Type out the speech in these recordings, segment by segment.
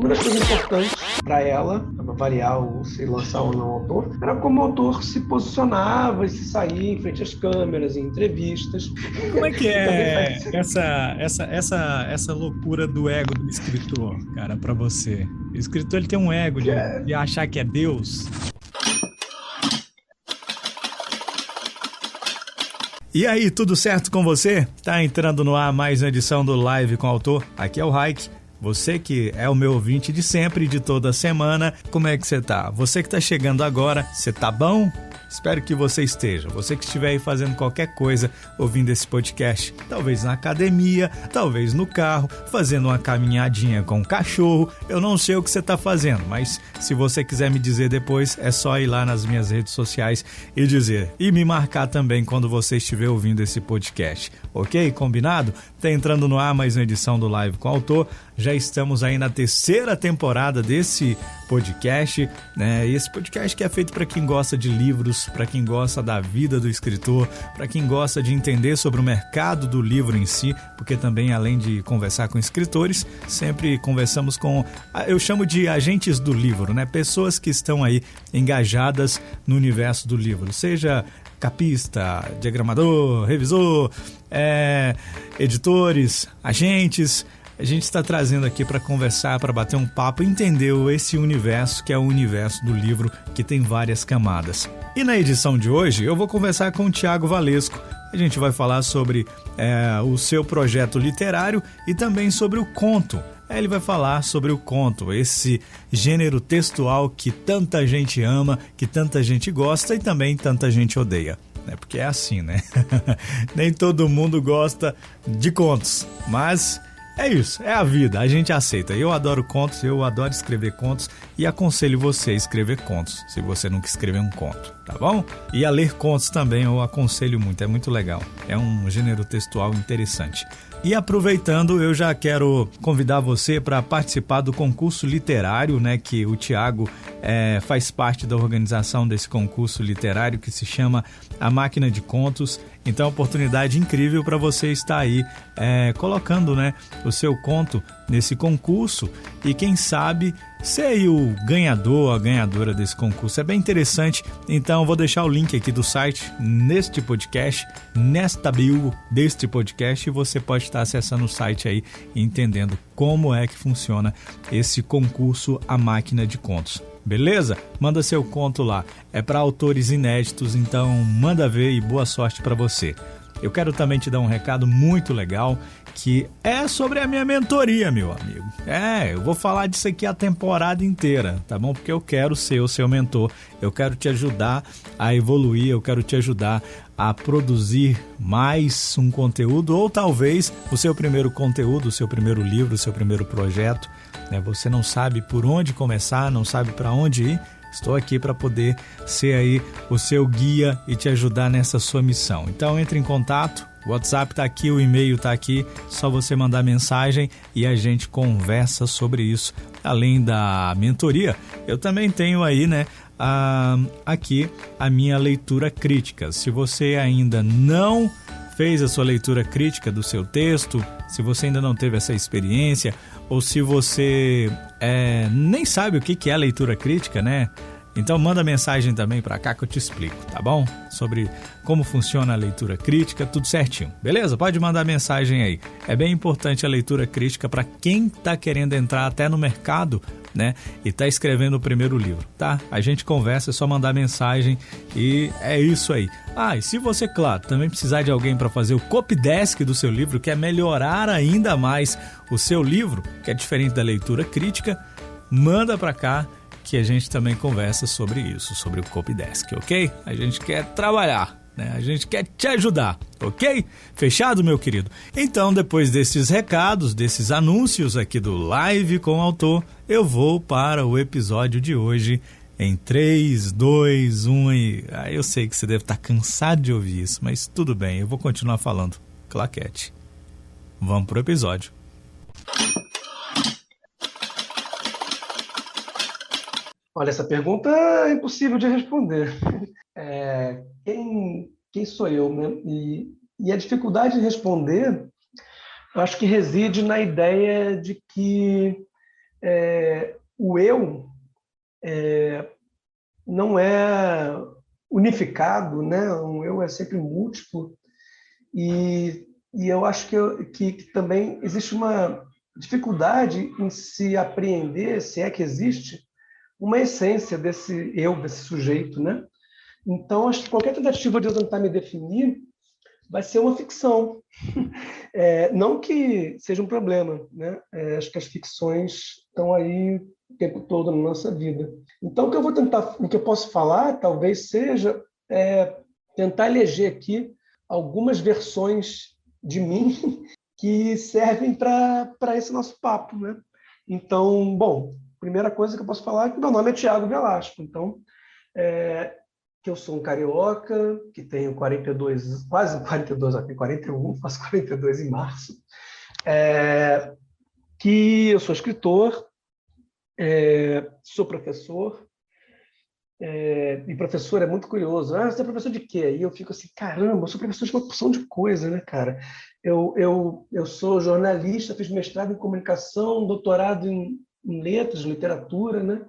uma das coisas importantes para ela, para variar ou se lançar ou não o autor, era como o autor se posicionava e se saía em frente às câmeras, em entrevistas. Como é que E também é faz... essa loucura do ego do escritor, cara, para você? O escritor ele tem um ego de achar que é Deus. E aí, tudo certo com você? Tá entrando no ar mais uma edição do Live com o Autor. Aqui é o Raik. Você que é o meu ouvinte de sempre, de toda semana, como é que você tá? Você que tá chegando agora, você tá bom? Espero que você esteja. Você que estiver aí fazendo qualquer coisa, ouvindo esse podcast, talvez na academia, talvez no carro, fazendo uma caminhadinha com o cachorro, eu não sei o que você está fazendo, mas se você quiser me dizer depois, é só ir lá nas minhas redes sociais e dizer. E me marcar também quando você estiver ouvindo esse podcast, ok? Combinado? Tá entrando no ar mais uma edição do Live com o Autor. Já estamos aí na terceira temporada desse podcast, né? Esse podcast que é feito para quem gosta de livros, para quem gosta da vida do escritor, para quem gosta de entender sobre o mercado do livro em si, porque também, além de conversar com escritores, sempre conversamos com, eu chamo de agentes do livro, né? Pessoas que estão aí engajadas no universo do livro, seja capista, diagramador, revisor, editores, agentes. A gente está trazendo aqui para conversar, para bater um papo, entender esse universo que é o universo do livro, que tem várias camadas. E na edição de hoje eu vou conversar com o Thiago Valesco. A gente vai falar sobre o seu projeto literário e também sobre o conto. Ele vai falar sobre o conto, esse gênero textual que tanta gente ama, que tanta gente gosta e também tanta gente odeia. Porque é assim, né? Nem todo mundo gosta de contos, mas... é isso, é a vida, a gente aceita. Eu adoro contos, eu adoro escrever contos e aconselho você a escrever contos, se você nunca escreveu um conto, tá bom? E a ler contos também eu aconselho muito, é muito legal. É um gênero textual interessante. E aproveitando, eu já quero convidar você para participar do concurso literário, né, que o Thiago faz parte da organização desse concurso literário que se chama A Máquina de Contos. Então é uma oportunidade incrível para você estar aí colocando, né, o seu conto nesse concurso e quem sabe ser aí o ganhador, a ganhadora desse concurso. É bem interessante, então eu vou deixar o link aqui do site neste podcast, nesta bio deste podcast, e você pode estar acessando o site aí e entendendo como é que funciona esse concurso A Máquina de Contos. Beleza? Manda seu conto lá. É para autores inéditos, então manda ver e boa sorte para você. Eu quero também te dar um recado muito legal, que é sobre a minha mentoria, meu amigo. Eu vou falar disso aqui a temporada inteira, tá bom? Porque eu quero ser o seu mentor, eu quero te ajudar a evoluir, eu quero te ajudar a produzir mais um conteúdo, ou talvez o seu primeiro conteúdo, o seu primeiro livro, o seu primeiro projeto, né? Você não sabe por onde começar, não sabe para onde ir. Estou aqui para poder ser aí o seu guia e te ajudar nessa sua missão. Então entre em contato, o WhatsApp está aqui, o e-mail está aqui, só você mandar mensagem e a gente conversa sobre isso. Além da mentoria, eu também tenho aí, né, aqui a minha leitura crítica. Se você ainda não fez a sua leitura crítica do seu texto, se você ainda não teve essa experiência, ou se você nem sabe o que é leitura crítica, né? Então manda mensagem também para cá que eu te explico, tá bom? Sobre como funciona a leitura crítica, tudo certinho, beleza? Pode mandar mensagem aí. É bem importante a leitura crítica para quem está querendo entrar até no mercado, né? E está escrevendo o primeiro livro, tá? A gente conversa, é só mandar mensagem e é isso aí. E se você, claro, também precisar de alguém para fazer o copydesk do seu livro, quer melhorar ainda mais o seu livro, que é diferente da leitura crítica, manda para cá que a gente também conversa sobre isso, sobre o copydesk, ok? A gente quer trabalhar, né? A gente quer te ajudar, ok? Fechado, meu querido? Então, depois desses recados, desses anúncios aqui do Live com o Autor, eu vou para o episódio de hoje em 3, 2, 1 e... eu sei que você deve estar cansado de ouvir isso, mas tudo bem, eu vou continuar falando. Claquete. Vamos pro episódio. Olha, essa pergunta é impossível de responder. Quem sou eu, né? E a dificuldade de responder, eu acho que reside na ideia de que o eu não é unificado, né? Um eu é sempre múltiplo e eu acho que também existe uma dificuldade em se apreender, se é que existe, uma essência desse eu, desse sujeito, né? Então, acho que qualquer tentativa de eu tentar me definir vai ser uma ficção. Não que seja um problema, né? Acho que as ficções estão aí o tempo todo na nossa vida. Então, o que eu posso falar, talvez seja tentar eleger aqui algumas versões de mim que servem para esse nosso papo, né? Então, bom, primeira coisa que eu posso falar é que meu nome é Tiago Velasco. Então, que eu sou um carioca, que tenho 42, quase 42, aqui 41, faço 42 em março, que eu sou escritor, sou professor, e professor é muito curioso. Você é professor de quê? E eu fico assim, caramba, eu sou professor de uma porção de coisa, né, cara? Eu sou jornalista, fiz mestrado em comunicação, doutorado em letras, literatura, né?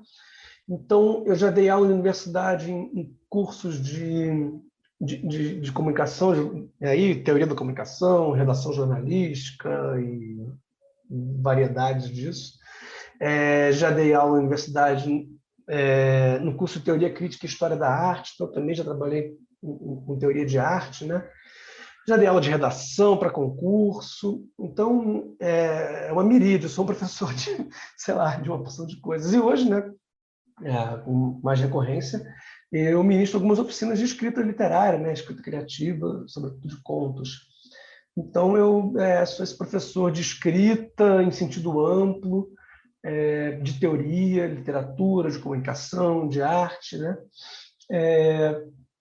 Então, eu já dei aula em universidade em cursos de comunicação, aí, teoria da comunicação, redação jornalística e variedades disso. Já dei aula em universidade no curso de Teoria Crítica e História da Arte, então também já trabalhei com teoria de arte, né? Já dei aula de redação para concurso, então é uma miríade, eu sou um professor de, sei lá, de uma porção de coisas. E hoje, né, com mais recorrência, eu ministro algumas oficinas de escrita literária, né, escrita criativa, sobretudo de contos. Então, eu sou esse professor de escrita em sentido amplo, de teoria, literatura, de comunicação, de arte, né?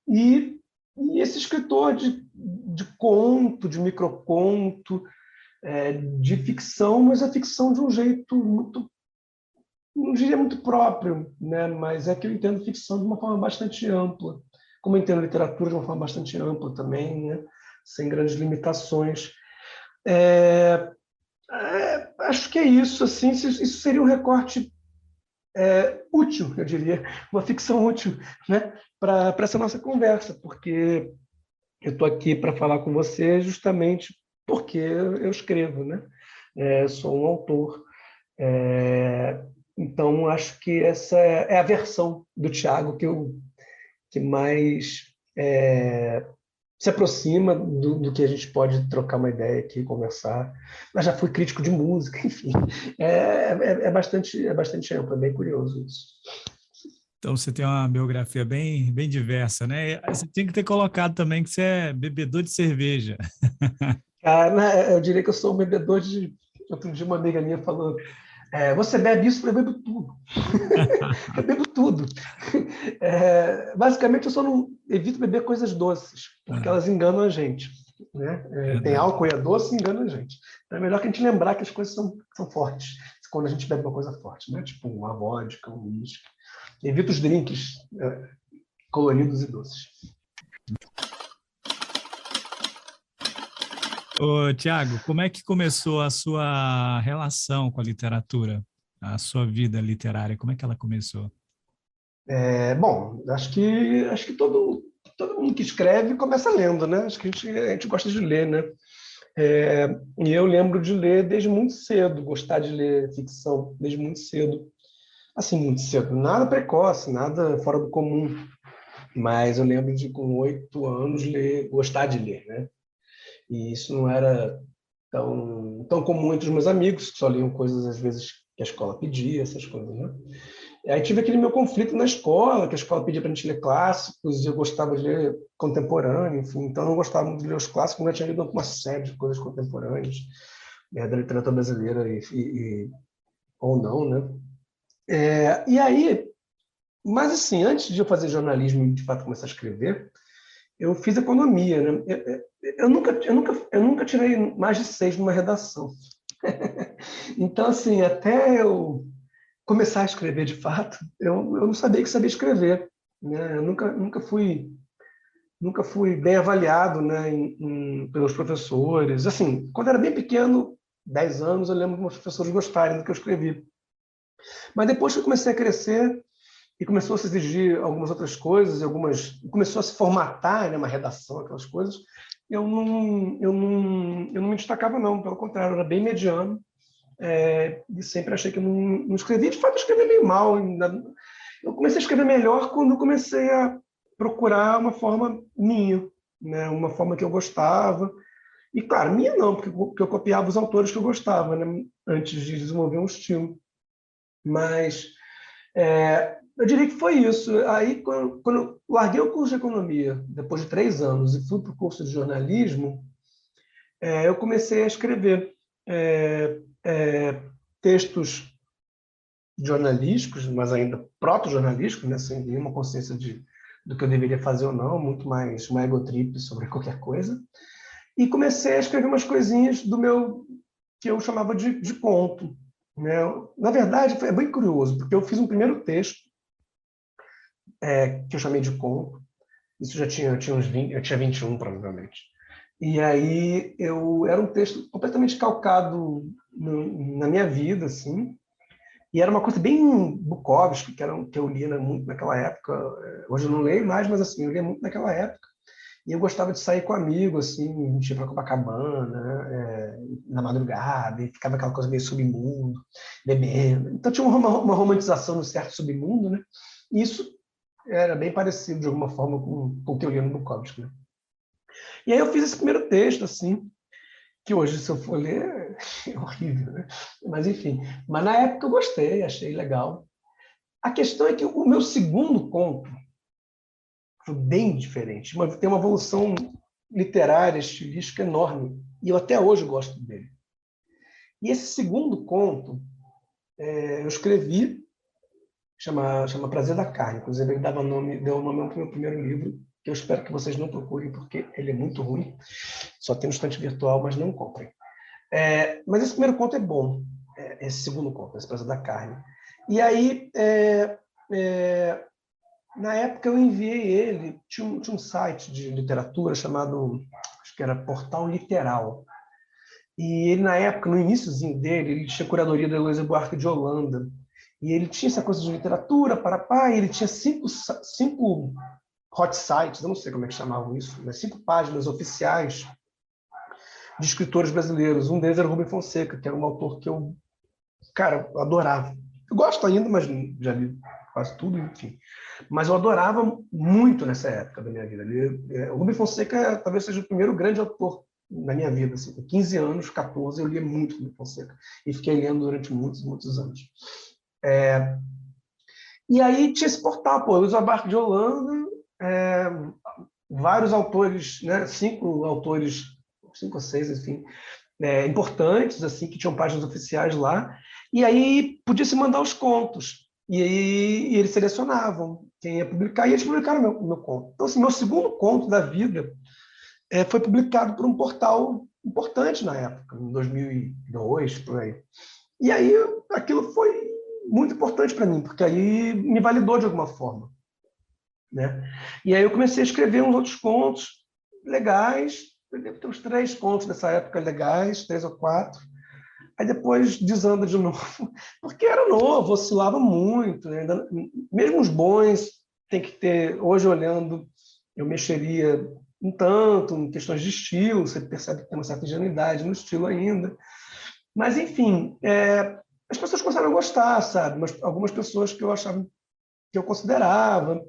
E, e esse escritor de conto, de microconto, de ficção, mas a ficção de um jeito muito, não diria muito próprio, né? Mas é que eu entendo ficção de uma forma bastante ampla, como eu entendo literatura de uma forma bastante ampla também, né? Sem grandes limitações. Acho que é isso, assim, isso seria um recorte útil, eu diria, uma ficção útil, né? Para essa nossa conversa, porque eu estou aqui para falar com você justamente porque eu escrevo, né? Sou um autor. Então, acho que essa é a versão do Tiago que mais se aproxima do que a gente pode trocar uma ideia aqui, conversar. Mas já fui crítico de música, enfim. É bastante amplo, é bem curioso isso. Então você tem uma biografia bem, bem diversa, né? Você tinha que ter colocado também que você é bebedor de cerveja. Cara, eu diria que eu sou um bebedor de... Outro dia uma amiga minha falou, você bebe isso? Eu bebo tudo. Eu bebo tudo. Basicamente, eu só não evito beber coisas doces, porque elas enganam a gente. Né? Tem Verdade. álcool e é doce e engana a gente. Então é melhor que a gente lembrar que as coisas são fortes, quando a gente bebe uma coisa forte, né? Tipo uma vodka, um uísque. Evito os drinks coloridos e doces. Ô, Tiago, como é que começou a sua relação com a literatura? A sua vida literária, como é que ela começou? Bom, acho que todo mundo que escreve começa lendo, né? Acho que a gente gosta de ler, né? E eu lembro de ler desde muito cedo, gostar de ler ficção desde muito cedo. Assim, muito cedo. Nada precoce, nada fora do comum. Mas eu lembro de, com 8 anos, gostar de ler, né? E isso não era tão comum entre os meus amigos, que só liam coisas, às vezes, que a escola pedia, essas coisas, né? E aí tive aquele meu conflito na escola, que a escola pedia para a gente ler clássicos, e eu gostava de ler contemporâneo, enfim. Então, eu não gostava muito de ler os clássicos, mas eu tinha lido uma série de coisas contemporâneas, da literatura brasileira, ou não, né? E aí, mas assim, antes de eu fazer jornalismo e de fato começar a escrever, eu fiz economia, né? Eu nunca tirei mais de 6 numa redação. Então, assim, até eu começar a escrever de fato, eu não sabia que sabia escrever, né? Eu nunca fui bem avaliado, né, pelos professores. Assim, quando era bem pequeno, 10 anos, eu lembro que meus professores gostarem do que eu escrevi. Mas depois que eu comecei a crescer e começou a se exigir algumas outras coisas, começou a se formatar, né, uma redação, aquelas coisas, eu não me destacava, não. Pelo contrário, eu era bem mediano. E sempre achei que eu não escrevia. De fato, eu escrevia meio mal. Eu comecei a escrever melhor quando eu comecei a procurar uma forma minha, né? Uma forma que eu gostava. E, claro, minha não, porque eu copiava os autores que eu gostava, né? Antes de desenvolver um estilo. Mas eu diria que foi isso. Aí, quando eu larguei o curso de economia, depois de 3 anos, e fui para o curso de jornalismo, eu comecei a escrever textos jornalísticos, mas ainda proto-jornalísticos, né, sem nenhuma consciência do que eu deveria fazer ou não, muito mais uma egotrip sobre qualquer coisa. E comecei a escrever umas coisinhas do meu, que eu chamava de conto. Né? Na verdade, é bem curioso, porque eu fiz um primeiro texto que eu chamei de conto. Isso eu tinha uns 20, eu tinha 21, provavelmente. E aí era um texto completamente calcado na minha vida, assim. E era uma coisa bem Bukowski, que eu lia muito naquela época. Hoje eu não leio mais, mas assim, eu lia muito naquela época. E eu gostava de sair com amigos, assim, a gente ia para Copacabana, na madrugada, e ficava aquela coisa meio submundo, bebendo. Então tinha uma romantização no certo submundo, né? E isso era bem parecido, de alguma forma, com o que eu lia no Bukowski, né? E aí eu fiz esse primeiro texto, assim, que hoje, se eu for ler, é horrível, né? Mas enfim. Mas na época eu gostei, achei legal. A questão é que o meu segundo conto foi bem diferente. Tem uma evolução literária, estilística enorme. E eu até hoje gosto dele. E esse segundo conto, eu escrevi, chama Prazer da Carne. Inclusive, ele deu o nome ao meu primeiro livro, que eu espero que vocês não procurem, porque ele é muito ruim. Só tem no estante virtual, mas não comprem. Mas esse primeiro conto é bom, esse segundo conto, esse Prazer da Carne. E aí, na época eu enviei ele, tinha um site de literatura chamado, acho que era Portal Literal. E ele, na época, no iníciozinho dele, ele tinha curadoria da Heloísa Buarque de Holanda. E ele tinha essa coisa de literatura, e ele tinha cinco hot sites, eu não sei como é que chamavam isso, mas 5 páginas oficiais de escritores brasileiros. Um deles era o Rubem Fonseca, que era um autor que eu, cara, adorava. Eu gosto ainda, mas já li quase tudo, enfim. Mas eu adorava muito nessa época da minha vida. O Rubem Fonseca talvez seja o primeiro grande autor na minha vida. Assim, com 15 anos, 14, eu lia muito Rubem Fonseca. E fiquei lendo durante muitos, muitos anos. E aí tinha esse portal, Heloísa Buarque de Holanda, vários autores, né, 5 autores, 5 ou 6, enfim, importantes, assim, que tinham páginas oficiais lá, e aí podia se mandar os contos, e aí eles selecionavam quem ia publicar, e eles publicaram meu conto. Então, assim, meu segundo conto da vida foi publicado por um portal importante na época, em 2002, por aí. E aí aquilo foi muito importante para mim, porque aí me validou de alguma forma, né? E aí eu comecei a escrever uns outros contos legais, eu devo ter uns 3 contos dessa época legais, 3 ou 4. Aí depois desanda de novo, porque era novo, oscilava muito, né? Mesmo os bons tem que ter, hoje olhando, eu mexeria um tanto em questões de estilo, você percebe que tem uma certa ingenuidade no estilo ainda. Mas, enfim, as pessoas começaram a gostar, sabe? Mas algumas pessoas que eu achava, que eu considerava,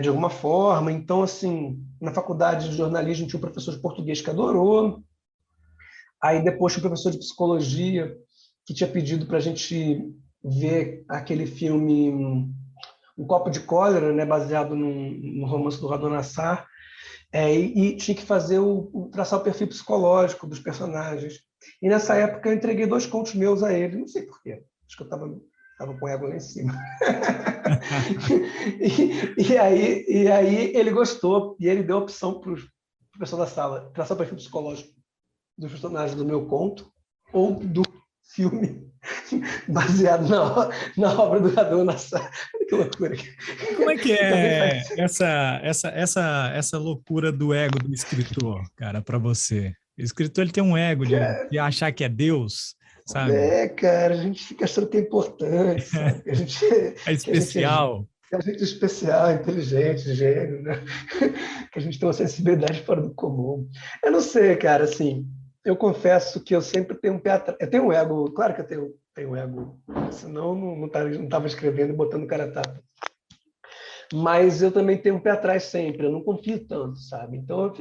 de alguma forma. Então, assim, na faculdade de jornalismo tinha um professor de português que adorou. Aí depois tinha um professor de psicologia que tinha pedido para a gente ver aquele filme Um Copo de Cólera, né, baseado no romance do Rado Nassar, e tinha que fazer traçar o perfil psicológico dos personagens. E nessa época eu entreguei 2 contos meus a ele, não sei porquê, acho que eu estava com o ego lá em cima. e aí ele gostou, e ele deu a opção para o pessoal da sala traçar o perfil psicológico dos personagens do meu conto ou do filme baseado na obra do Rado Nassar. Que loucura. Como é que é essa loucura do ego do escritor, cara, para você? O escritor ele tem um ego de achar que é Deus. sabe? Cara, a gente fica achando que é importante, sabe? É Que a gente é especial. que a gente é especial, inteligente, gênio, né? Que a gente tem uma sensibilidade fora do comum. Eu não sei, cara, assim, eu confesso que eu sempre tenho um pé atrás. Eu tenho um ego, claro que eu tenho um ego, senão não tava escrevendo e botando cara a tapa. Mas eu também tenho um pé atrás sempre, eu não confio tanto, sabe? Então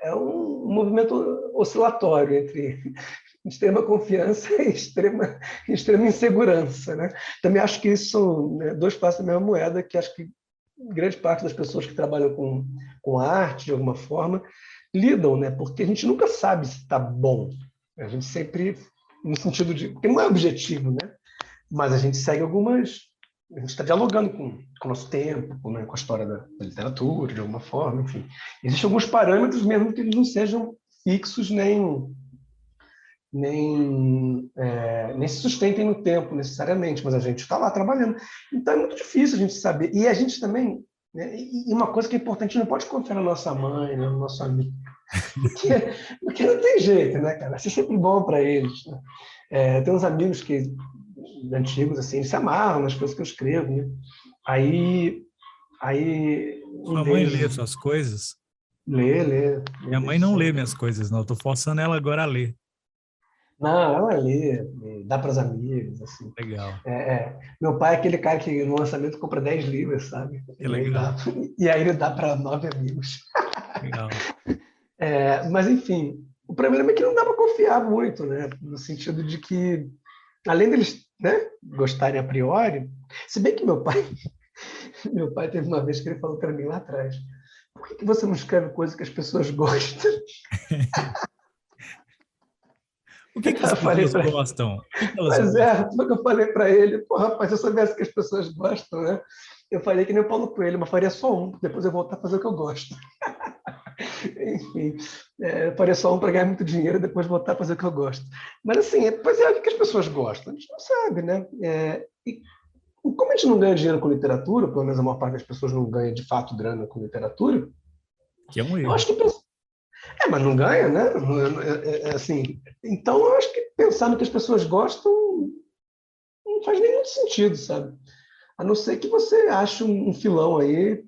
é um movimento oscilatório entre extrema confiança e extrema insegurança, né? Também acho que isso são, né, dois faces da mesma moeda, que acho que grande parte das pessoas que trabalham com arte, de alguma forma, lidam, né? Porque a gente nunca sabe se está bom. A gente sempre, no sentido de... Porque não é objetivo, né? Mas a gente segue algumas... A gente está dialogando com o nosso tempo, né? Com a história da literatura, de alguma forma, enfim. Existem alguns parâmetros, mesmo que eles não sejam fixos nem se sustentem no tempo necessariamente, mas a gente está lá trabalhando. Então é muito difícil a gente saber. E a gente também, né, e uma coisa que é importante, a gente não pode confiar na nossa mãe, no nosso amigo, porque, porque não tem jeito, né, cara? Vai ser sempre bom para eles. Né? Tem uns amigos antigos, assim, eles se amarram nas coisas que eu escrevo, né? Aí, aí um Sua mãe lê deles suas coisas? lê Minha mãe desde não lê sempre. minhas coisas, não. Eu tô forçando ela agora a ler. Não, ela lê, dá para os amigos, assim. Legal, Meu pai é aquele cara que no lançamento compra 10 livros, sabe? que E aí, legal, e aí ele dá para 9 amigos. legal. Mas, enfim, o problema é que não dá para confiar muito, né? No sentido de que, além deles, né, gostarem a priori, se bem que meu pai teve uma vez que ele falou para mim lá atrás, por que você não escreve coisa que as pessoas gostam? O que que as Eu falei pessoas para gostam? O que que elas Mas gostam? foi o que eu falei para ele. Pô, rapaz, se eu soubesse que as pessoas gostam, né? Eu falei que nem o Paulo Coelho, mas faria só um, depois eu voltar a fazer o que eu gosto. Enfim, eu faria só um para ganhar muito dinheiro e depois voltar a fazer o que eu gosto. Mas assim, pois é, o que as pessoas gostam? A gente não sabe, né? E como a gente não ganha dinheiro com literatura, pelo menos a maior parte das pessoas não ganha de fato grana com literatura, Que é um eu erro. acho que mas não ganha, né? Assim, então eu acho que pensar no que as pessoas gostam não faz nenhum sentido, sabe? A não ser que você ache um filão aí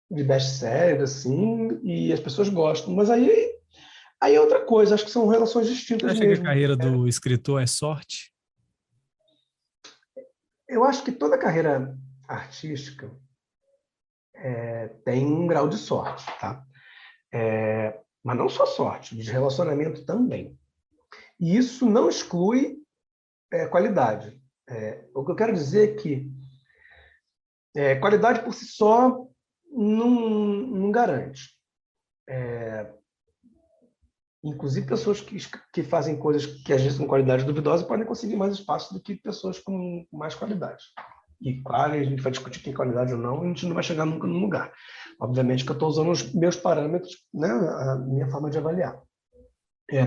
de best-seller, assim, e as pessoas gostam. Mas aí é outra coisa, acho que são relações Você distintas acha que a mesmo. carreira do escritor é sorte? Eu acho que toda carreira artística tem um grau de sorte, tá? Mas não só sorte, de relacionamento também. E isso não exclui qualidade. O que eu quero dizer é que qualidade por si só não garante. Inclusive, pessoas que fazem coisas que às vezes com qualidade duvidosa podem conseguir mais espaço do que pessoas com mais qualidade. E, claro, a gente vai discutir quem é qualidade ou não, a gente não vai chegar nunca num lugar. Obviamente que eu estou usando os meus parâmetros, né, a minha forma de avaliar.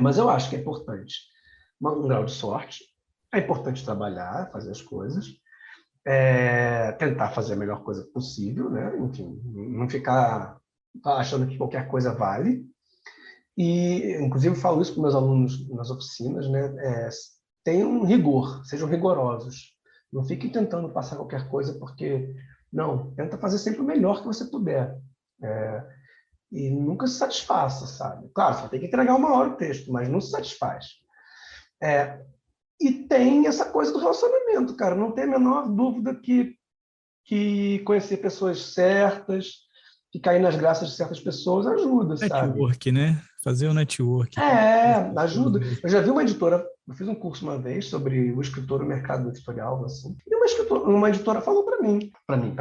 Mas eu acho que é importante um grau de sorte, é importante trabalhar, fazer as coisas, tentar fazer a melhor coisa possível, né? Enfim, não ficar achando que qualquer coisa vale. E, inclusive, falo isso para meus alunos nas oficinas, né? Tenham um rigor, sejam rigorosos. Não fiquem tentando passar qualquer coisa, porque, não, tenta fazer sempre o melhor que você puder. E nunca se satisfaça, sabe? Claro, você tem que entregar uma hora o texto, mas não se satisfaz. E tem essa coisa do relacionamento, cara. Não tem a menor dúvida que conhecer pessoas certas, que cair nas graças de certas pessoas ajuda, sabe? Network, né? Fazer o network. Conhecer as pessoas Ajuda. mesmo. Eu já vi uma editora, eu fiz um curso uma vez sobre o escritor no mercado editorial, assim, e uma editora falou para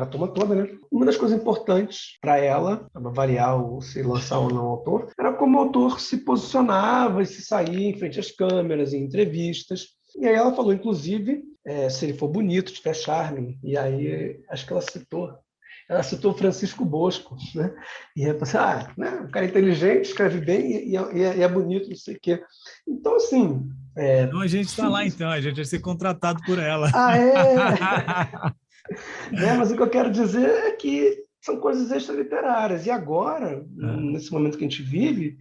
a turma toda, né? Uma das coisas importantes para ela, para variar ou se lançar ou não o autor, era como o autor se posicionava e se saía em frente às câmeras, em entrevistas. E aí ela falou, inclusive, se ele for bonito, tiver charme. E aí, acho que ela citou Francisco Bosco, né? E eu pensei, né? O cara é inteligente, escreve bem e é bonito, não sei o quê. Então, assim... Então a gente está lá, então. A gente vai ser contratado por ela. Ah, é? Né? Mas o que eu quero dizer é que são coisas extraliterárias. E agora, nesse momento que a gente vive,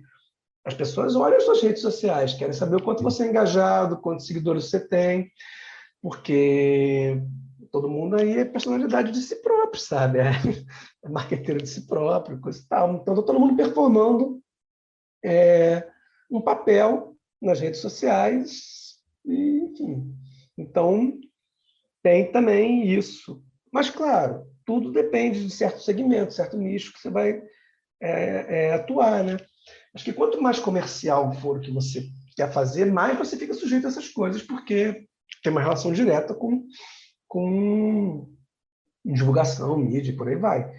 As pessoas olham as suas redes sociais, querem saber o quanto você é engajado, quantos seguidores você tem, porque todo mundo aí é personalidade de si próprio, sabe? É marqueteiro de si próprio, coisa e tal. Então, está todo mundo performando um papel nas redes sociais, e, enfim. Então, tem também isso. Mas, claro, tudo depende de certo segmento, certo nicho que você vai atuar, né? Acho que quanto mais comercial for o que você quer fazer, mais você fica sujeito a essas coisas, porque tem uma relação direta com divulgação, mídia, e por aí vai.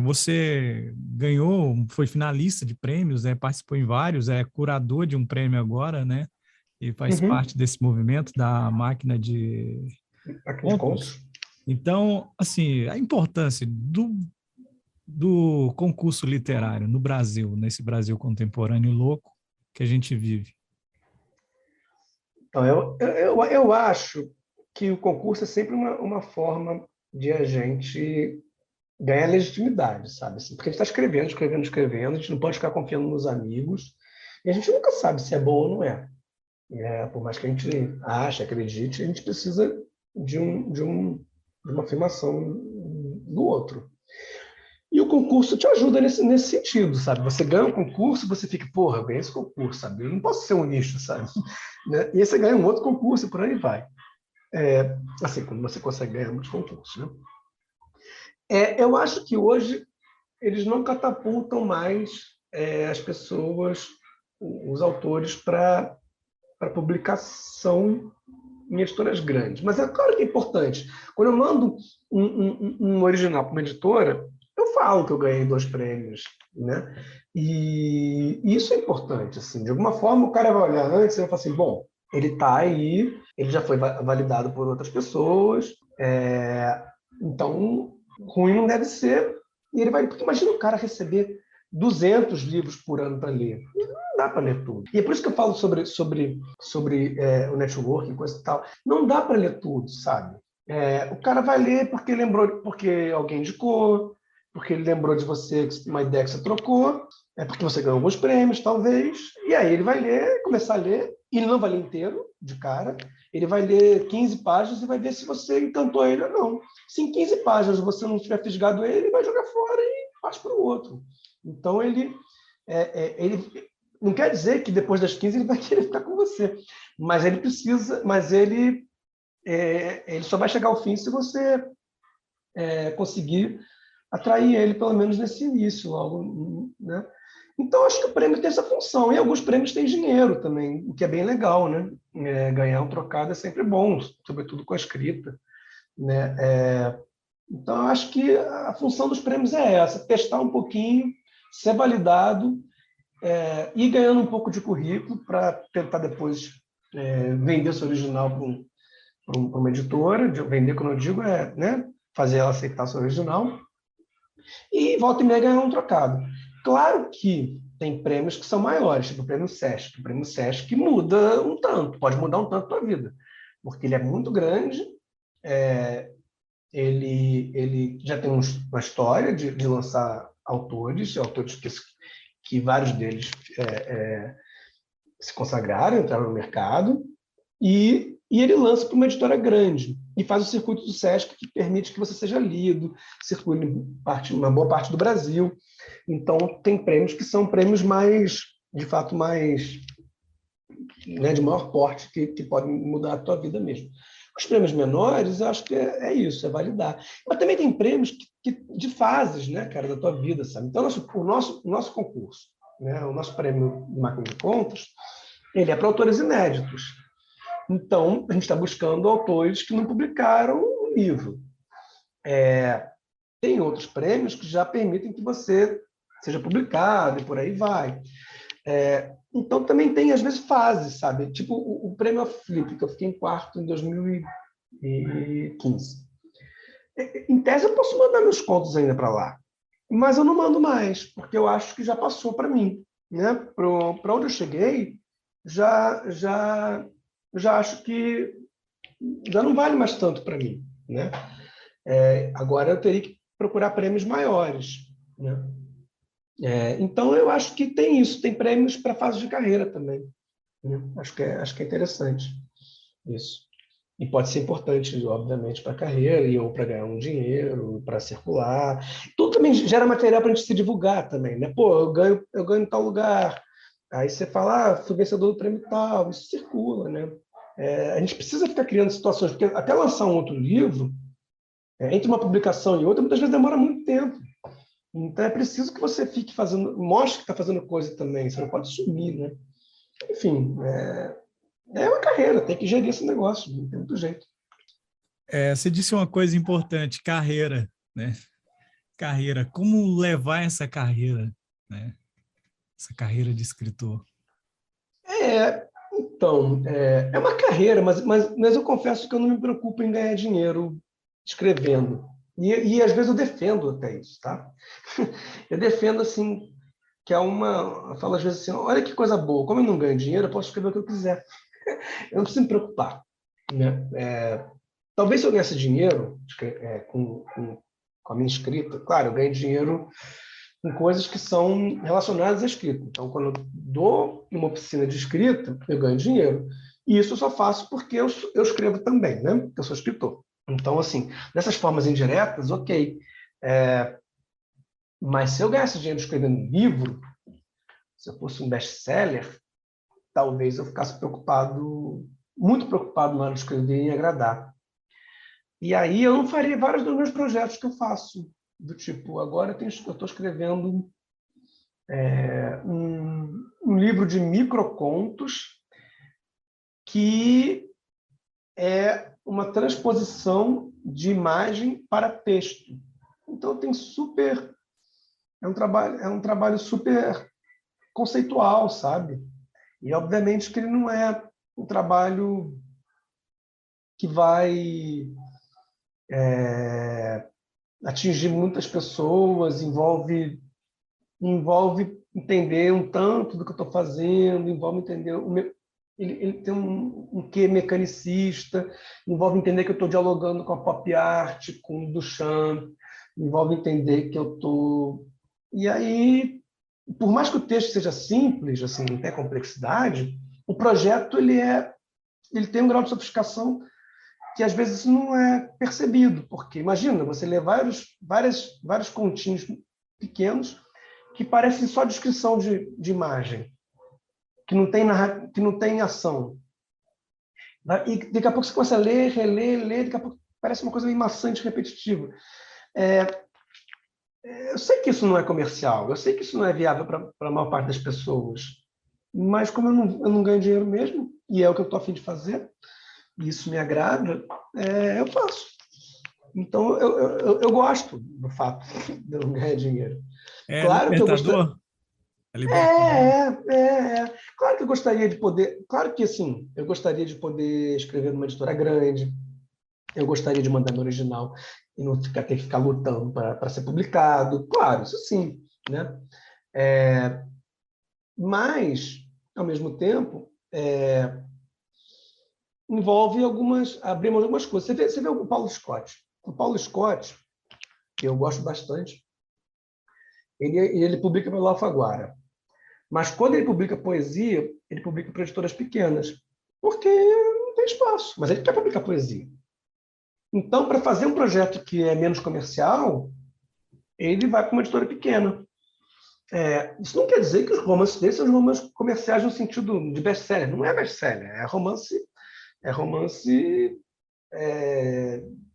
Você ganhou, foi finalista de prêmios, participou em vários, é curador de um prêmio agora, né? E faz Uhum. parte desse movimento da máquina de Aqui de contos. contos. Então, assim, a importância do concurso literário no Brasil, nesse Brasil contemporâneo louco que a gente vive. Então, eu acho que o concurso é sempre uma forma de a gente ganhar legitimidade, sabe? Assim, porque a gente está escrevendo, escrevendo, escrevendo, a gente não pode ficar confiando nos amigos, e a gente nunca sabe se é bom ou não é. Por mais que a gente ache, acredite, a gente precisa de uma afirmação do outro. E o concurso te ajuda nesse sentido, sabe? Você ganha um concurso, você fica, porra, eu ganhei esse concurso, sabe? Eu não posso ser um nicho, sabe? Né? E aí você ganha um outro concurso, e por aí vai. Assim, quando você consegue ganhar muitos concursos, né? Eu acho que hoje eles não catapultam mais as pessoas, os autores, para publicação em editoras grandes. Mas é claro que é importante. Quando eu mando um original para uma editora, eu falo que eu ganhei 2 prêmios, né? E isso é importante. Assim. De alguma forma, o cara vai olhar antes e vai falar assim, bom, ele está aí, ele já foi validado por outras pessoas, então ruim não deve ser. E ele vai, porque imagina o cara receber 200 livros por ano para ler. Não dá para ler tudo. E é por isso que eu falo sobre o network e coisa e tal. Não dá para ler tudo, sabe? O cara vai ler porque lembrou, porque alguém indicou, porque ele lembrou de você, uma ideia que você trocou, porque você ganhou alguns prêmios, talvez. E aí ele vai ler, começar a ler, e ele não vai ler inteiro, de cara. Ele vai ler 15 páginas e vai ver se você encantou ele ou não. Se em 15 páginas você não tiver fisgado ele vai jogar fora e faz para o outro. Então, ele não quer dizer que depois das 15 ele vai querer ficar com você, mas ele precisa, mas ele só vai chegar ao fim se você conseguir atrair ele, pelo menos nesse início, logo, né? Então, acho que o prêmio tem essa função. E alguns prêmios têm dinheiro também, o que é bem legal, né? Ganhar um trocado é sempre bom, sobretudo com a escrita, né? Então, eu acho que a função dos prêmios é essa, testar um pouquinho, ser validado, ir ganhando um pouco de currículo para tentar depois vender seu original para uma editora. Vender, como eu digo, né, fazer ela aceitar seu original. E volta e meia ganhar um trocado. Claro que tem prêmios que são maiores, tipo o prêmio Sesc. O prêmio Sesc muda um tanto, pode mudar um tanto a tua vida, porque ele é muito grande, ele já tem uma história de lançar autores que vários deles se consagraram, entraram no mercado, e ele lança para uma editora grande e faz o circuito do Sesc, que permite que você seja lido, circule uma boa parte do Brasil. Então, tem prêmios que são prêmios mais, de fato, mais, né, de maior porte, que podem mudar a tua vida mesmo. Os prêmios menores, eu acho que é isso, é validar. Mas também tem prêmios de fases, né, cara, da tua vida, sabe? Então, o nosso concurso, né, o nosso prêmio de Máquina de Contos, ele é para autores inéditos. Então, a gente está buscando autores que não publicaram o livro. Tem outros prêmios que já permitem que você seja publicado e por aí vai. Então, também tem, às vezes, fases, sabe? Tipo o prêmio Flip, que eu fiquei em quarto em 2015. Em tese, eu posso mandar meus contos ainda para lá, mas eu não mando mais, porque eu acho que já passou para mim. Né? Para onde eu cheguei, já acho que já não vale mais tanto para mim. Né? Agora eu teria que procurar prêmios maiores. Né? Então, eu acho que tem isso, tem prêmios para fase de carreira também, né? Acho que é interessante isso. E pode ser importante, obviamente, para a carreira, ou para ganhar um dinheiro, para circular. Tudo também gera material para a gente se divulgar também, né? Pô, eu ganho em tal lugar. Aí você fala, fui vencedor do prêmio tal, isso circula, né? A gente precisa ficar criando situações, porque até lançar um outro livro, entre uma publicação e outra, muitas vezes demora muito tempo. Então é preciso que você fique fazendo, mostre que está fazendo coisa também, você não pode sumir, né? Enfim, é uma carreira, tem que gerir esse negócio, não tem muito jeito. Você disse uma coisa importante, carreira, né? Carreira, como levar essa carreira, né? Essa carreira de escritor. Então, é uma carreira, mas eu confesso que eu não me preocupo em ganhar dinheiro escrevendo. E às vezes eu defendo até isso, tá? Eu defendo, assim, que é uma... Eu falo às vezes assim, olha que coisa boa, como eu não ganho dinheiro, eu posso escrever o que eu quiser. Eu não preciso me preocupar, né? Talvez se eu ganhasse dinheiro com a minha escrita, claro, eu ganho dinheiro com coisas que são relacionadas à escrita. Então, quando eu dou uma oficina de escrita, eu ganho dinheiro. E isso eu só faço porque eu escrevo também, né? Eu sou escritor. Então, assim, dessas formas indiretas, ok. Mas se eu ganhasse dinheiro escrevendo um livro, se eu fosse um best-seller, talvez eu ficasse preocupado, muito preocupado na hora de escrever e agradar. E aí eu não faria vários dos meus projetos que eu faço, do tipo, agora eu estou escrevendo um livro de microcontos que é uma transposição de imagem para texto. Então tem é um trabalho super conceitual, sabe? E obviamente que ele não é um trabalho que vai atingir muitas pessoas, envolve entender um tanto do que eu estou fazendo, envolve entender ele tem um quê mecanicista, envolve entender que eu estou dialogando com a pop art, com o Duchamp, envolve entender que eu estou... E aí, por mais que o texto seja simples, assim, não tenha complexidade, o projeto ele tem um grau de sofisticação que às vezes não é percebido, porque imagina você ler vários continhos pequenos que parecem só descrição de imagem, que não tem ação. E daqui a pouco você começa a ler, reler, ler, daqui a pouco parece uma coisa meio maçante, repetitiva. Eu sei que isso não é comercial, eu sei que isso não é viável para a maior parte das pessoas, mas como eu não ganho dinheiro mesmo, e é o que eu estou a fim de fazer, e isso me agrada, eu faço. Então, eu gosto do fato de eu não ganhar dinheiro. É Claro que eu gostaria... libertador? É libertador? Claro que eu gostaria de poder... Claro que, assim, eu gostaria de poder escrever numa editora grande, eu gostaria de mandar no original e não ter que ficar lutando para ser publicado. Claro, isso sim, né? Mas, ao mesmo tempo, envolve abrimos algumas coisas. Você vê o Paulo Scott. O Paulo Scott, que eu gosto bastante, ele publica pela Alfaguara. Mas quando ele publica poesia, ele publica para editoras pequenas, porque não tem espaço. Mas ele quer publicar poesia. Então, para fazer um projeto que é menos comercial, ele vai para uma editora pequena. Isso não quer dizer que os romances dele são romances comerciais no sentido de best-seller. Não é best-seller, é romance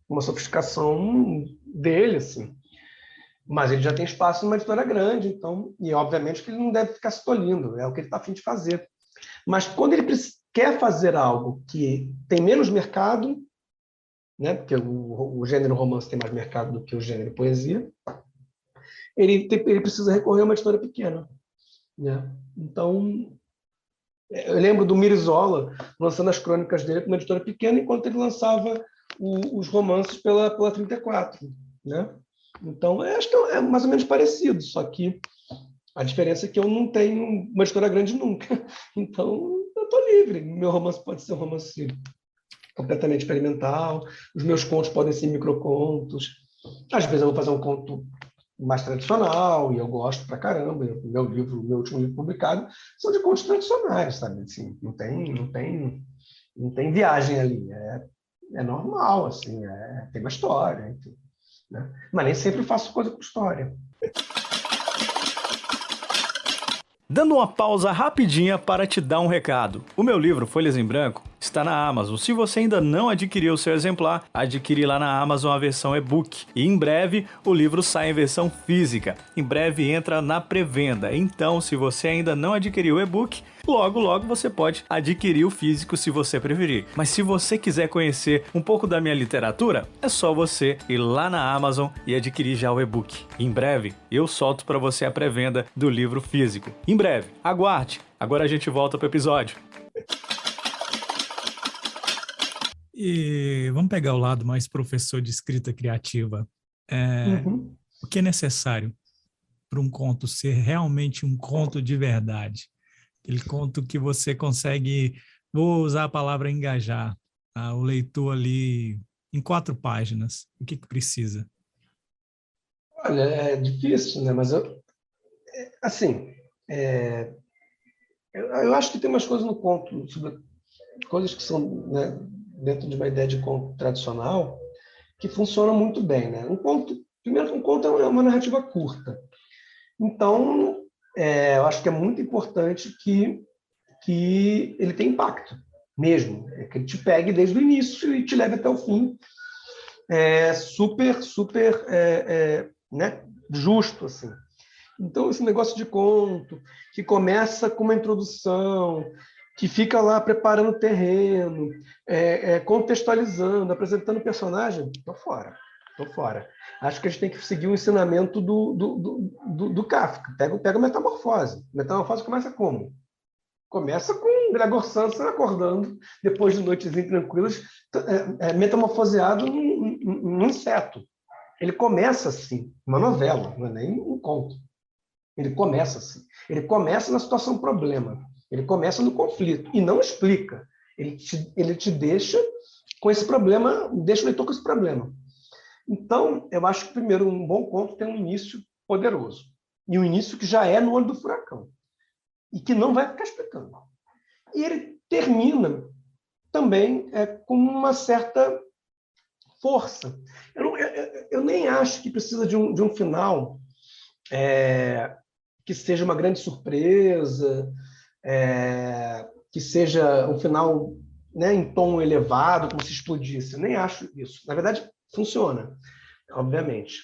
uma sofisticação dele, assim. Mas ele já tem espaço numa editora grande, então, e obviamente que ele não deve ficar se tolindo, é o que ele está a fim de fazer. Mas quando ele quer fazer algo que tem menos mercado, né, porque o gênero romance tem mais mercado do que o gênero poesia, ele precisa recorrer a uma editora pequena, né? Então, eu lembro do Mirizola lançando as crônicas dele com uma editora pequena, enquanto ele lançava os romances pela 34, né? Então, acho que é mais ou menos parecido, só que a diferença é que eu não tenho uma editora grande nunca. Então, eu estou livre. Meu romance pode ser um romance completamente experimental, os meus contos podem ser microcontos. Às vezes eu vou fazer um conto mais tradicional, e eu gosto pra caramba. Meu último livro publicado, são de contos tradicionais, sabe? Assim, não tem viagem ali. É normal, assim, tem uma história, enfim, né? Mas nem sempre faço coisa com história. Dando uma pausa rapidinha para te dar um recado. O meu livro, Folhas em Branco, está na Amazon. Se você ainda não adquiriu o seu exemplar, adquire lá na Amazon a versão e-book. E em breve o livro sai em versão física. Em breve entra na pré-venda. Então, se você ainda não adquiriu o e-book, logo você pode adquirir o físico se você preferir. Mas se você quiser conhecer um pouco da minha literatura, é só você ir lá na Amazon e adquirir já o e-book. Em breve eu solto para você a pré-venda do livro físico. Em breve, aguarde. Agora a gente volta para o episódio. E vamos pegar o lado mais professor de escrita criativa. Uhum. O que é necessário para um conto ser realmente um conto de verdade? Aquele conto que você consegue, vou usar a palavra engajar, o leitor ali em 4 páginas. O que precisa? Olha, é difícil, né? Mas assim, eu acho que tem umas coisas no conto, coisas que são, né, dentro de uma ideia de conto tradicional, que funcionam muito bem, né? Primeiro, um conto é uma narrativa curta. Então, eu acho que é muito importante que ele tenha impacto mesmo, que ele te pegue desde o início e te leve até o fim, super, né, justo, assim. Então, esse negócio de conto, que começa com uma introdução, que fica lá preparando o terreno, contextualizando, apresentando o personagem, estou fora. Acho que a gente tem que seguir o ensinamento do Kafka. Pega a Metamorfose. Metamorfose começa como? Começa com Gregor Samsa acordando, depois de noites intranquilas, metamorfoseado num inseto. Ele começa assim, uma novela, não é nem um conto. Ele começa assim. Ele começa na situação problema. Ele começa no conflito e não explica. Ele te deixa com esse problema, deixa o leitor com esse problema. Então, eu acho que, primeiro, um bom conto tem um início poderoso. E um início que já é no olho do furacão. E que não vai ficar explicando. E ele termina também com uma certa força. Eu nem acho que precisa de um final que seja uma grande surpresa, que seja um final, né, em tom elevado, como se explodisse. Eu nem acho isso. Na verdade, funciona, obviamente.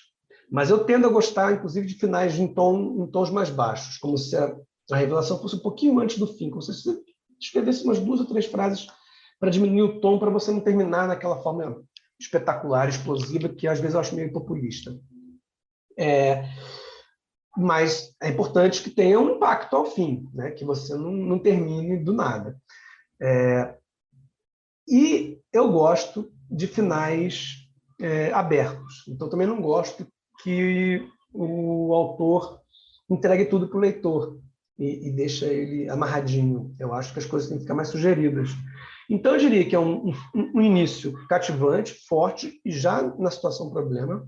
Mas eu tendo a gostar, inclusive, de finais em tons mais baixos, como se a revelação fosse um pouquinho antes do fim, como se você escrevesse umas 2 ou 3 frases para diminuir o tom, para você não terminar naquela forma espetacular, explosiva, que às vezes eu acho meio populista. Mas é importante que tenha um impacto ao fim, né? Que você não termine do nada. E eu gosto de finais abertos. Então, também não gosto que o autor entregue tudo para o leitor e deixa ele amarradinho. Eu acho que as coisas têm que ficar mais sugeridas. Então, eu diria que é um início cativante, forte, e já na situação problema,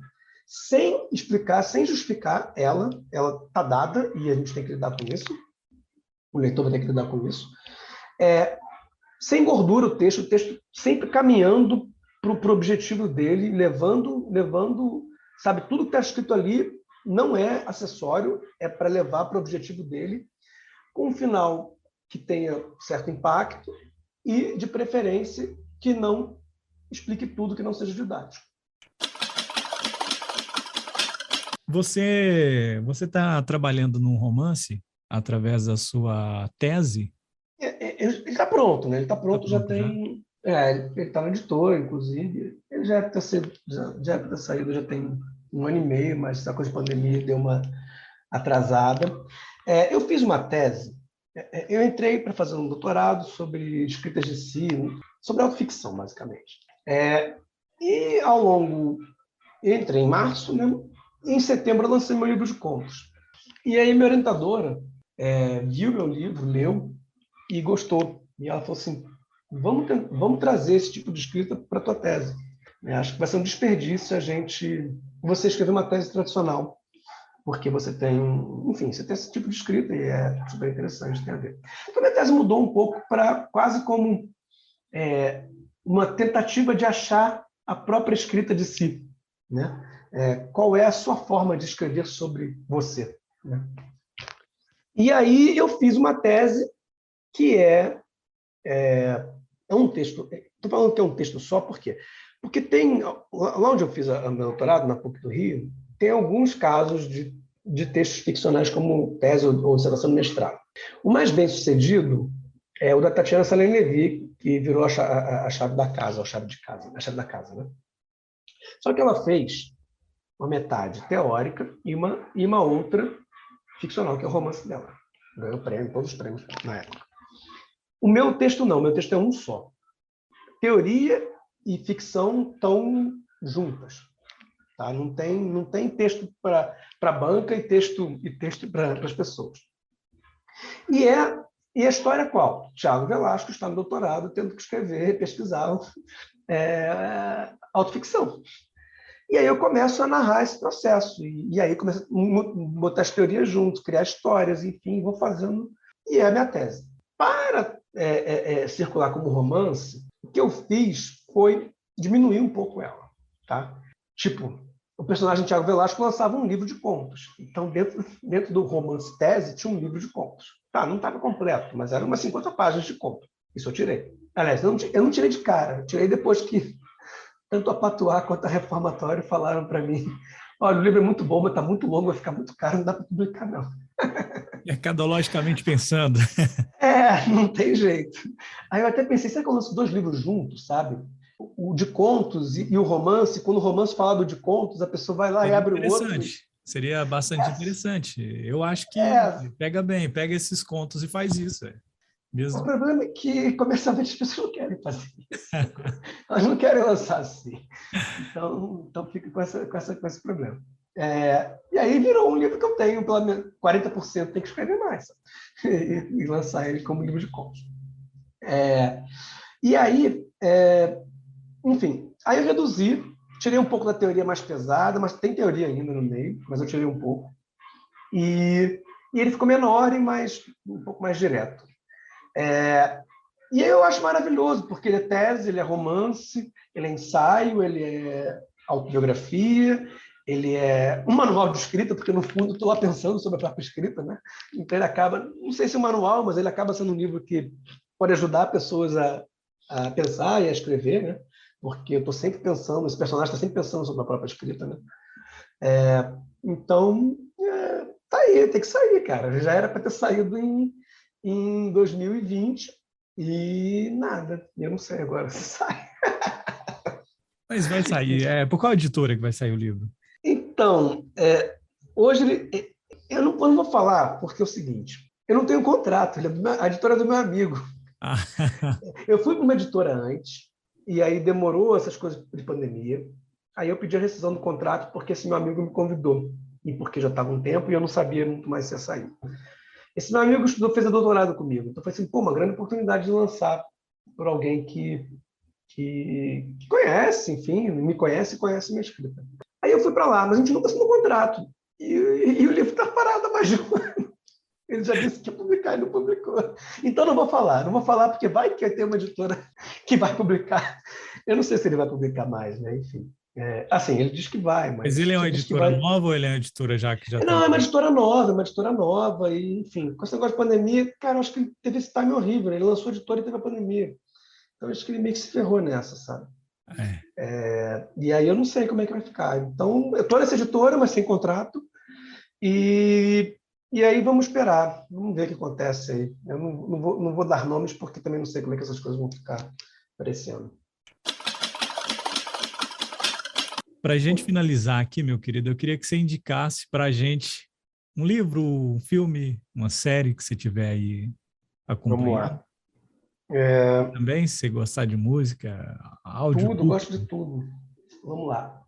sem explicar, sem justificar ela está dada e a gente tem que lidar com isso, o leitor vai ter que lidar com isso, sem gordura o texto sempre caminhando para o objetivo dele, levando, sabe, tudo que está escrito ali não é acessório, é para levar para o objetivo dele, com um final que tenha certo impacto e, de preferência, que não explique tudo, que não seja didático. Você está trabalhando num romance através da sua tese? Ele está pronto, né? Ele está pronto, já tem. Já? Ele está no editor, inclusive. Ele já deve ter saído, já tem 1 ano e meio, mas essa coisa de pandemia deu uma atrasada. Eu fiz uma tese. Eu entrei para fazer um doutorado sobre escritas de si, sobre autoficção, basicamente. E ao longo. Eu entrei em março, né? E em setembro eu lancei meu livro de contos. E aí minha orientadora viu meu livro, leu e gostou. E ela falou assim, vamos trazer esse tipo de escrita para a tua tese. Acho que vai ser um desperdício você escrever uma tese tradicional. porque você tem, enfim, você tem esse tipo de escrita e é super interessante, tem a ver. Então, minha tese mudou um pouco para quase como uma tentativa de achar a própria escrita de si, né? Qual é a sua forma de escrever sobre você, né? E aí eu fiz uma tese que é um texto. Estou falando que é um texto só, por quê? Porque tem, lá onde eu fiz o meu doutorado, na PUC do Rio, tem alguns casos de textos ficcionais como tese ou dissertação de mestrado. O mais bem sucedido é o da Tatiana Salem Levy, que virou a chave da casa, a chave da casa, né? Só que ela fez uma metade teórica e uma outra ficcional, que é o romance dela. Ganhou prêmio, todos os prêmios na época. O meu texto não, o meu texto é um só. Teoria e ficção estão juntas. Tá? Não tem texto para a banca e texto para as pessoas. E a história é qual? Tiago Velasco está no doutorado, tendo que escrever, pesquisar autoficção. E aí eu começo a narrar esse processo. E aí começo a botar as teorias juntos, criar histórias, enfim, vou fazendo. E é a minha tese. Para circular como romance, o que eu fiz foi diminuir um pouco ela. Tá? Tipo, o personagem Tiago Velasco lançava um livro de contos. Então, dentro do romance tese, tinha um livro de contos. Tá, não estava completo, mas eram umas 50 páginas de conto. Isso eu tirei. Aliás, eu não tirei de cara. Eu tirei depois que tanto a Patuá quanto a Reformatório falaram para mim: olha, o livro é muito bom, mas está muito longo, vai ficar muito caro, não dá para publicar, não. Mercadologicamente pensando. Não tem jeito. Aí eu até pensei, será que eu lanço 2 livros juntos, sabe? O de contos e o romance. Quando o romance fala do de contos, a pessoa vai lá e Seria abre o outro. interessante. Seria bastante interessante. Eu acho que É, pega bem, pega esses contos e faz isso. o Mesmo. problema é que comercialmente as pessoas não querem fazer isso. Elas não querem lançar assim. Então fica com esse problema. E aí virou um livro que eu tenho, pelo menos 40% tem que escrever mais. E lançar ele como livro de contos. E aí, enfim, aí eu reduzi, tirei um pouco da teoria mais pesada, mas tem teoria ainda no meio, mas eu tirei um pouco. E ele ficou menor e um pouco mais direto. E eu acho maravilhoso, porque ele é tese, ele é romance, ele é ensaio, ele é autobiografia, ele é um manual de escrita, porque no fundo estou lá pensando sobre a própria escrita, né? Então ele acaba, não sei se é um manual, mas ele acaba sendo um livro que pode ajudar pessoas a pensar e a escrever, né? Porque eu estou sempre pensando, esse personagem está sempre pensando sobre a própria escrita, né? Então, tá aí, tem que sair, cara. Já era para ter saído em 2020 e nada. Eu não sei agora se sai. Mas vai sair. Por qual editora que vai sair o livro? Então, hoje eu não vou falar, porque é o seguinte, eu não tenho contrato, a editora é do meu amigo. Ah, Eu fui para uma editora antes, e aí demorou essas coisas de pandemia. Aí eu pedi a rescisão do contrato porque esse meu amigo me convidou, e porque já estava um tempo e eu não sabia muito mais se ia sair. Esse meu amigo estudou, fez doutorado comigo, então foi assim, pô, uma grande oportunidade de lançar por alguém que conhece, enfim, me conhece e conhece minha escrita. Aí eu fui para lá, mas a gente nunca assinou contrato. E o livro está parado há mais de um ano. Ele já disse que ia publicar e não publicou. Então não vou falar porque vai que ter uma editora que vai publicar. Eu não sei se ele vai publicar mais, né? Enfim. Assim, ele diz que vai, mas mas ele é se uma ele diz que editora vai. nova ou ele é uma editora já que já Não, tem? é uma editora nova, e, enfim, com esse negócio de pandemia, cara, eu acho que ele teve esse time horrível, né? Ele lançou a editora e teve a pandemia. Então, acho que ele meio que se ferrou nessa, sabe? É. E aí eu não sei como é que vai ficar. Então, eu estou nessa editora, mas sem contrato, e, e aí vamos esperar, vamos ver o que acontece aí. Eu não vou dar nomes, porque também não sei como é que essas coisas vão ficar para esse ano. Para a gente finalizar aqui, meu querido, eu queria que você indicasse para a gente um livro, um filme, uma série que você tiver aí Vamos acompanhando. lá. É, Também, se você gostar de música, tudo, audiobook. gosto de tudo. Vamos lá.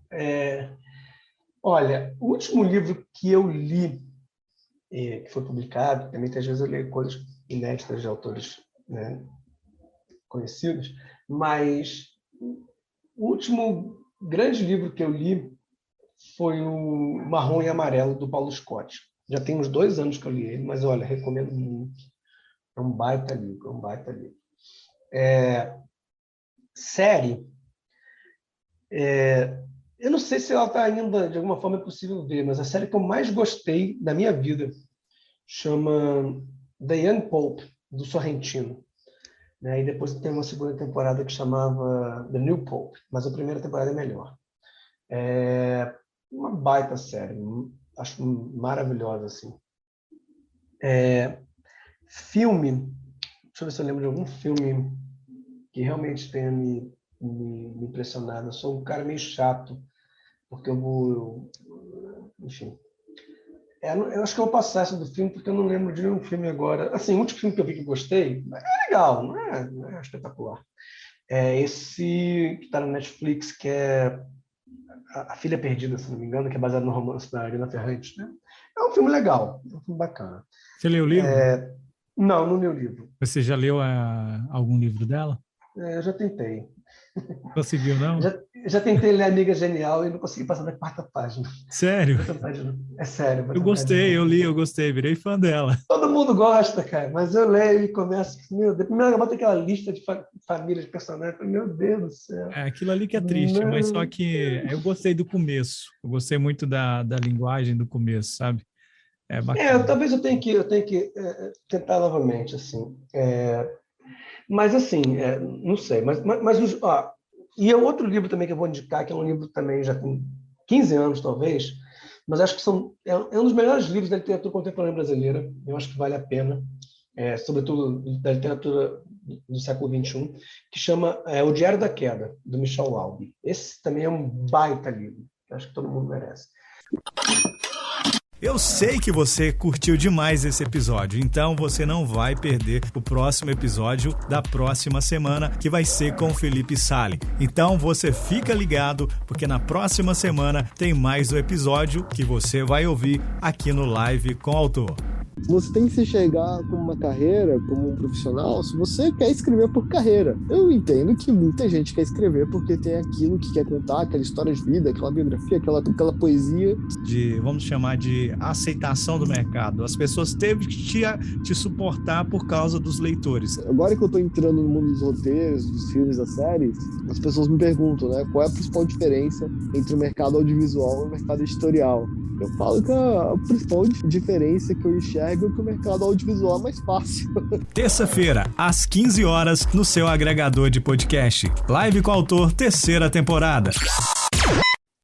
Olha, o último livro que eu li, que foi publicado, também muitas vezes eu leio coisas inéditas de autores, né, conhecidos, mas o último grande livro que eu li foi o Marrom e Amarelo, do Paulo Scott. Já tem uns 2 anos que eu li ele, mas olha, recomendo muito. É um baita livro, é um baita livro. Série, eu não sei se ela está ainda, de alguma forma, é possível ver, mas a série que eu mais gostei da minha vida chama The Young Pope, do Sorrentino. E depois tem uma segunda temporada que chamava The New Pope, mas a primeira temporada é melhor. É uma baita série, acho maravilhosa, assim. Filme, deixa eu ver se eu lembro de algum filme que realmente tenha me impressionado. Eu sou um cara meio chato, porque enfim. Eu acho que eu vou passar essa do filme, porque eu não lembro de nenhum filme agora. Assim, o último filme que eu vi que gostei, é legal, não é espetacular. É esse que está na Netflix, que é A Filha Perdida, se não me engano, que é baseado no romance da Ariana Ferrante, né? É um filme legal, é um filme bacana. Você leu o livro? Não li o livro. Você já leu algum livro dela? Eu já tentei. Conseguiu, não? Já tentei ler Amiga Genial e não consegui passar da 4ª página. Sério? É sério. Eu gostei, eu gostei, virei fã dela. Todo mundo gosta, cara, mas eu leio e começo, meu Deus, primeiro eu boto aquela lista de famílias, de personagens, meu Deus do céu. Aquilo ali que é triste, mas só que eu gostei do começo, eu gostei muito da linguagem do começo, sabe? É bacana. Talvez eu tenha que tentar novamente, assim. Mas assim, não sei, mas e é outro livro também que eu vou indicar, que é um livro também já com 15 anos, talvez, mas acho que é um dos melhores livros da literatura contemporânea brasileira. Eu acho que vale a pena, sobretudo da literatura do século XXI, que chama O Diário da Queda, do Michel Laube. Esse também é um baita livro, que acho que todo mundo merece. Eu sei que você curtiu demais esse episódio, então você não vai perder o próximo episódio da próxima semana, que vai ser com o Felipe Sali. Então você fica ligado, porque na próxima semana tem mais um episódio que você vai ouvir aqui no Live com o Autor. Você tem que se chegar como uma carreira, como um profissional, se você quer escrever por carreira. Eu entendo que muita gente quer escrever porque tem aquilo que quer contar, aquela história de vida, aquela biografia, aquela poesia. Vamos chamar de aceitação do mercado. As pessoas teve que te suportar por causa dos leitores. Agora que eu tô entrando no mundo dos roteiros, dos filmes, das séries, as pessoas me perguntam, né, qual é a principal diferença entre o mercado audiovisual e o mercado editorial. Eu falo que a principal diferença que eu enxergo é que o mercado audiovisual é mais fácil. Terça-feira, às 15 horas, no seu agregador de podcast. Live com o Autor, 3ª temporada.